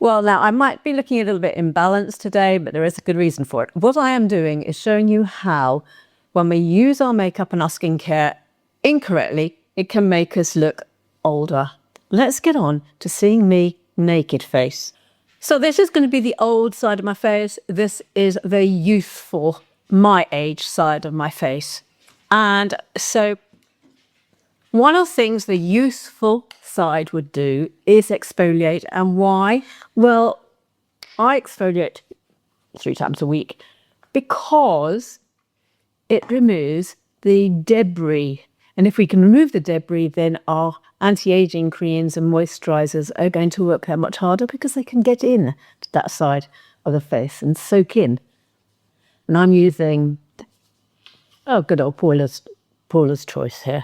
Well, now I might be looking a little bit imbalanced today, but there is a good reason for it. What I am doing is showing you how, when we use our makeup and our skincare incorrectly, it can make us look older. Let's get on to seeing me naked face. So this is going to be the old side of my face. This is the youthful, my age side of my face. And so one of the things the youthful side would do is exfoliate. And why? Well, I exfoliate 3 times a week because it removes the debris. And if we can remove the debris, then our anti-aging creams and moisturizers are going to work out much harder because they can get in to that side of the face and soak in. And I'm using, good old Paulas choice here.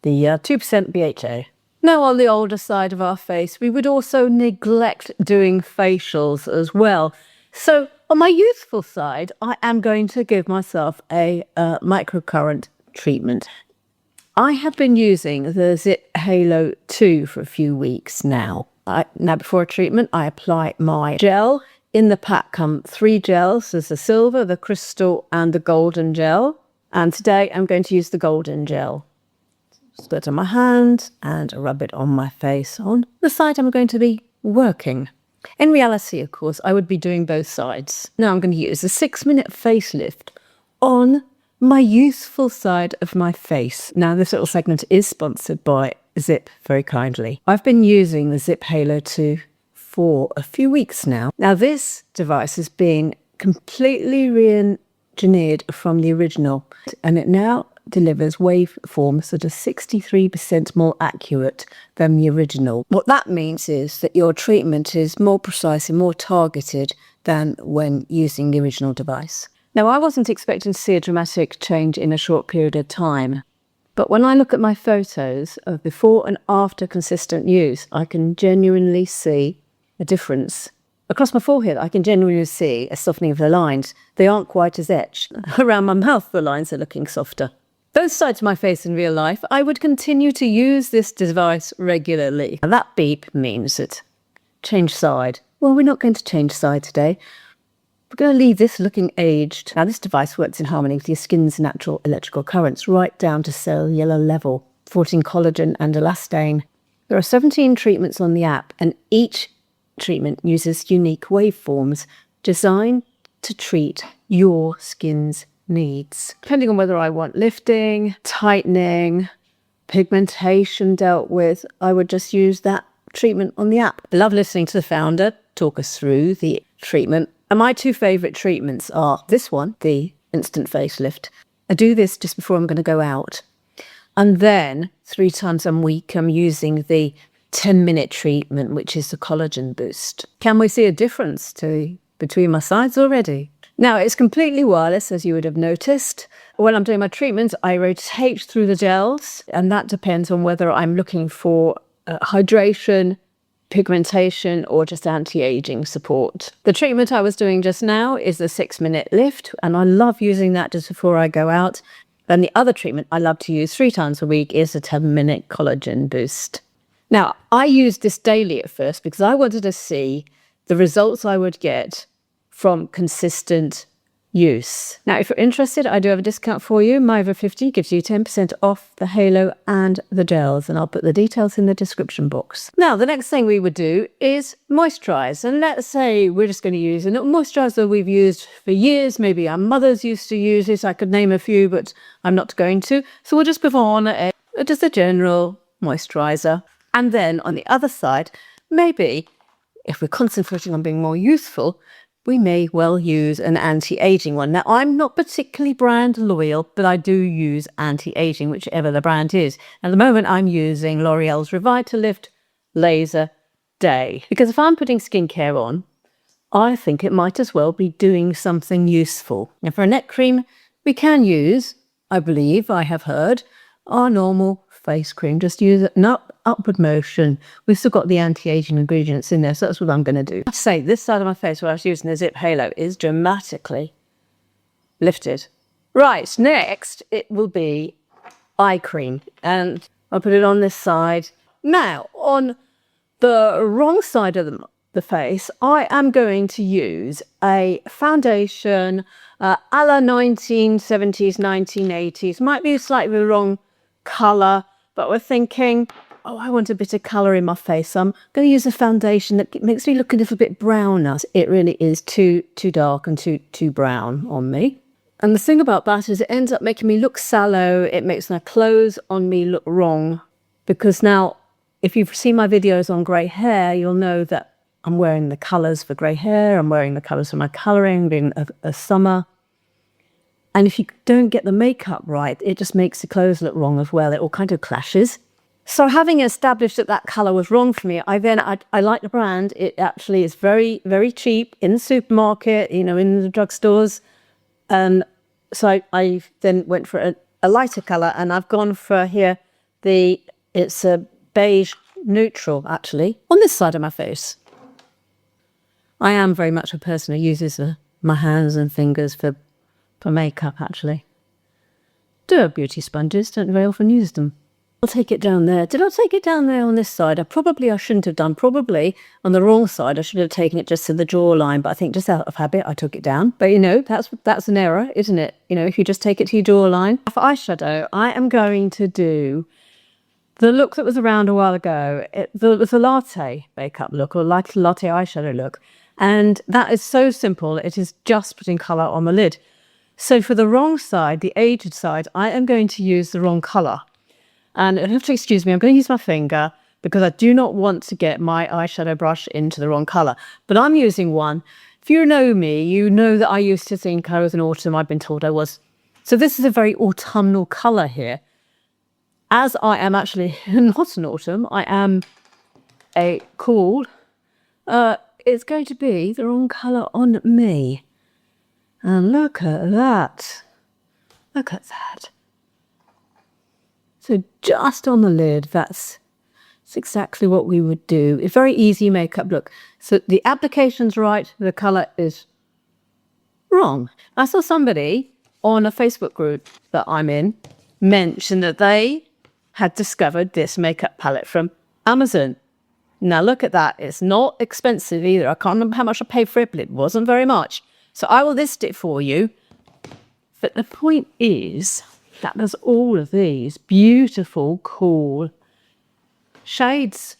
The 2% BHA. Now on the older side of our face, we would also neglect doing facials as well. So on my youthful side, I am going to give myself a microcurrent treatment. I have been using the Zip Halo 2 for a few weeks now. Now before a treatment, I apply my gel. In the pack come 3 gels. There's the silver, the crystal and the golden gel. And today I'm going to use the golden gel. Just put it on my hand and rub it on my face on the side I'm going to be working. In reality, of course, I would be doing both sides. Now I'm going to use a 6-minute facelift on my youthful side of my face. Now this little segment is sponsored by Zip very kindly. I've been using the Zip Halo 2 for a few weeks now. Now this device has been completely re-engineered from the original, and it now delivers waveforms that are 63% more accurate than the original. What that means is that your treatment is more precise and more targeted than when using the original device. Now, I wasn't expecting to see a dramatic change in a short period of time, but when I look at my photos of before and after consistent use, I can genuinely see a difference. Across my forehead, I can genuinely see a softening of the lines. They aren't quite as etched. Around my mouth, the lines are looking softer. Both sides of my face in real life, I would continue to use this device regularly. And that beep means that change side. Well, we're not going to change side today. We're going to leave this looking aged. Now, this device works in harmony with your skin's natural electrical currents right down to cellular level, supporting collagen and elastane. There are 17 treatments on the app, and each treatment uses unique waveforms designed to treat your skin's needs. Depending on whether I want lifting, tightening, pigmentation dealt with, I would just use that treatment on the app. I love listening to the founder talk us through the treatment. And my 2 favourite treatments are this one, the instant facelift. I do this just before I'm going to go out. And then 3 times a week, I'm using the 10-minute treatment, which is the collagen boost. Can we see a difference between my sides already? Now, it's completely wireless, as you would have noticed. When I'm doing my treatments, I rotate through the gels, and that depends on whether I'm looking for hydration, pigmentation, or just anti-aging support. The treatment I was doing just now is the 6-minute lift, and I love using that just before I go out. Then the other treatment I love to use 3 times a week is the 10-minute collagen boost. Now, I used this daily at first because I wanted to see the results I would get from consistent use. Now, if you're interested, I do have a discount for you. My over 50 gives you 10% off the Halo and the gels, and I'll put the details in the description box. Now, the next thing we would do is moisturize. And let's say we're just going to use a moisturizer we've used for years. Maybe our mothers used to use it. I could name a few, but I'm not going to. So we'll just put on just a general moisturizer. And then on the other side, maybe if we're concentrating on being more youthful, we may well use an anti-aging one. Now, I'm not particularly brand loyal, but I do use anti-aging, whichever the brand is. At the moment, I'm using L'Oreal's Revitalift Laser Day. Because if I'm putting skincare on, I think it might as well be doing something useful. And for a neck cream, we can use, I believe, I have heard, our normal face cream. Just use it in upward motion. We've still got the anti-aging ingredients in there, so that's what I'm going to do. I say this side of my face where I was using the Zip Halo is dramatically lifted. Right, next it will be eye cream, and I'll put it on this side. Now, on the wrong side of the face, I am going to use a foundation a la 1970s, 1980s. Might be slightly the wrong colour, but we're thinking, oh, I want a bit of colour in my face. So I'm going to use a foundation that makes me look a little bit browner. It really is too dark and too brown on me. And the thing about that is it ends up making me look sallow. It makes my clothes on me look wrong. Because now, if you've seen my videos on grey hair, you'll know that I'm wearing the colours for grey hair. I'm wearing the colours for my colouring, being a summer. And if you don't get the makeup right, it just makes the clothes look wrong as well. It all kind of clashes. So having established that colour was wrong for me, I like the brand. It actually is very, very cheap in the supermarket, you know, in the drugstores. So I then went for a lighter colour, and I've gone for here, it's a beige neutral, actually, on this side of my face. I am very much a person who uses my hands and fingers for makeup, actually. Do have beauty sponges, don't very often use them. I'll take it down there. Did I take it down there on this side? I shouldn't have done. Probably on the wrong side, I should have taken it just to the jawline, but I think just out of habit, I took it down. But you know, that's an error, isn't it? You know, if you just take it to your jawline. For eyeshadow, I am going to do the look that was around a while ago. It was a latte makeup look, or latte eyeshadow look. And that is so simple. It is just putting colour on the lid. So for the wrong side, the aged side, I am going to use the wrong colour. And you'll have to excuse me, I'm going to use my finger because I do not want to get my eyeshadow brush into the wrong colour. But I'm using one. If you know me, you know that I used to think I was in autumn. I've been told I was. So this is a very autumnal colour here. As I am actually not an autumn, I am a cool. It's going to be the wrong colour on me. And look at that. Look at that. So just on the lid, that's exactly what we would do. It's very easy makeup look. So the application's right, the colour is wrong. I saw somebody on a Facebook group that I'm in mention that they had discovered this makeup palette from Amazon. Now look at that. It's not expensive either. I can't remember how much I paid for it, but it wasn't very much. So I will list it for you. But the point is that there's all of these beautiful, cool shades.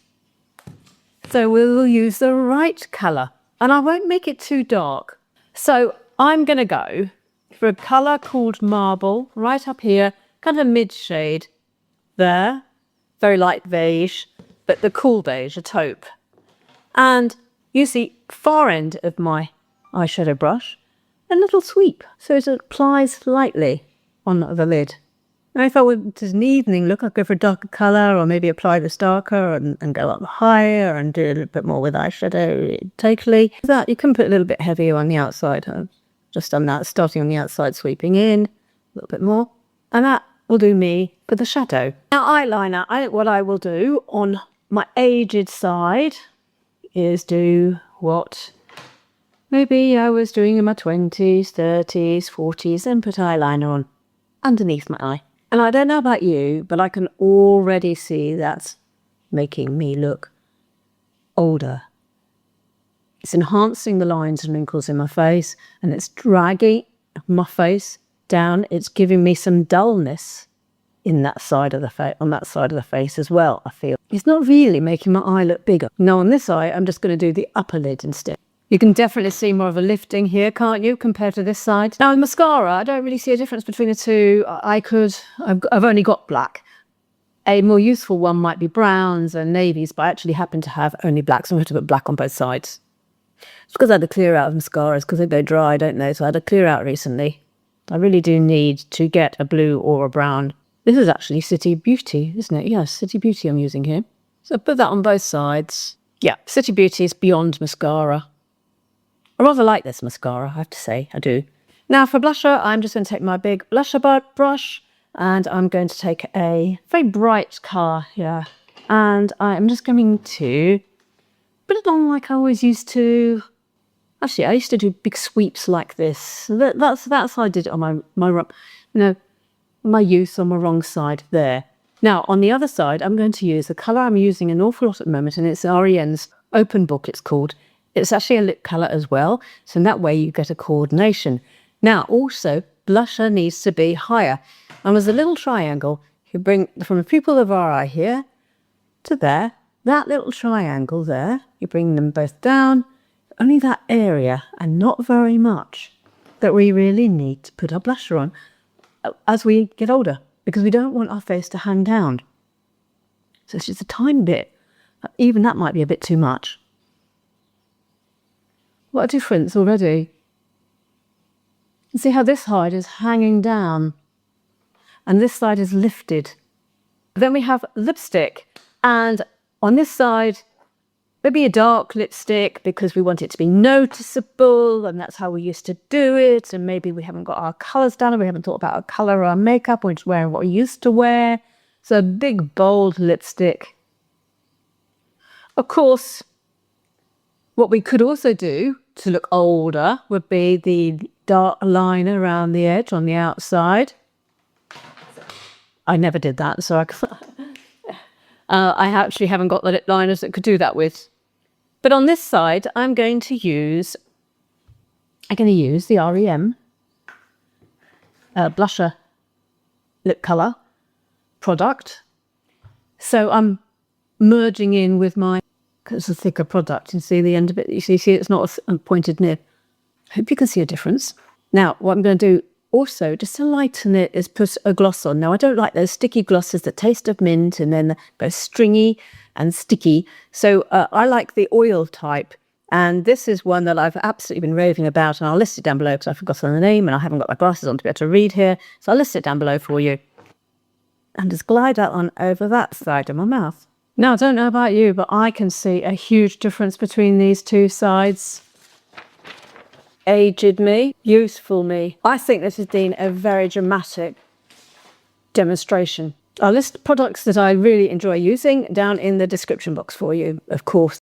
So we'll use the right colour. And I won't make it too dark. So I'm going to go for a colour called Marble, right up here, kind of a mid-shade there. Very light beige, but the cool beige, a taupe. And use the far end of my eyeshadow brush, a little sweep, so it applies lightly on the lid. And if I wanted an evening look, I'd go for a darker colour, or maybe apply this darker and go up higher and do a little bit more with eyeshadow totally. That you can put a little bit heavier on the outside. I've just done that, starting on the outside, sweeping in a little bit more. And that will do me for the shadow. Now eyeliner, what I will do on my aged side is do what maybe I was doing in my 20s, 30s, 40s, and put eyeliner on underneath my eye. And I don't know about you, but I can already see that's making me look older. It's enhancing the lines and wrinkles in my face, and it's dragging my face down. It's giving me some dullness in that side of the face, on that side of the face as well, I feel. It's not really making my eye look bigger. No, on this eye, I'm just going to do the upper lid instead. You can definitely see more of a lifting here, can't you, compared to this side? Now, with mascara, I don't really see a difference between the two. I've only got black. A more useful one might be browns and navies, but I actually happen to have only black, so I'm going to put black on both sides. It's because I had to clear out of mascaras, because they go dry, don't they? So I had to clear out recently. I really do need to get a blue or a brown. This is actually City Beauty, isn't it? Yes, City Beauty I'm using here. So I put that on both sides. Yeah, City Beauty is beyond mascara. I rather like this mascara, I have to say, I do. Now for blusher, I'm just going to take my big blusher brush, and I'm going to take a very bright colour here. And I'm just going to put it on like I always used to. Actually, I used to do big sweeps like this. That's how I did it on my youth on my wrong side there. Now, on the other side, I'm going to use the colour I'm using an awful lot at the moment, and it's REN's Open Book, it's called. It's actually a lip colour as well, so in that way you get a coordination. Now also, blusher needs to be higher. And there's a little triangle. You bring from the pupil of our eye here to there, that little triangle there, you bring them both down, only that area and not very much that we really need to put our blusher on as we get older, because we don't want our face to hang down. So it's just a tiny bit. Even that might be a bit too much. What a difference already. You see how this side is hanging down and this side is lifted. Then we have lipstick, and on this side, maybe a dark lipstick because we want it to be noticeable and that's how we used to do it, and maybe we haven't got our colours down and we haven't thought about our colour or our makeup, we're just wearing what we used to wear. So a big bold lipstick. Of course, what we could also do to look older would be the dark liner around the edge on the outside. I never did that, so I actually haven't got the lip liners that could do that with. But on this side, I'm going to use the REM blusher lip colour product. So I'm merging in with my, it's a thicker product. You see the end of it? You see it's not a pointed nib. Hope you can see a difference. Now, what I'm going to do also, just to lighten it, is put a gloss on. Now, I don't like those sticky glosses that taste of mint and then both stringy and sticky. So I like the oil type. And this is one that I've absolutely been raving about. And I'll list it down below because I've forgotten the name and I haven't got my glasses on to be able to read here. So I'll list it down below for you. And just glide that on over that side of my mouth. Now, I don't know about you, but I can see a huge difference between these two sides. Aged me, youthful me. I think this has been a very dramatic demonstration. I'll list products that I really enjoy using down in the description box for you, of course.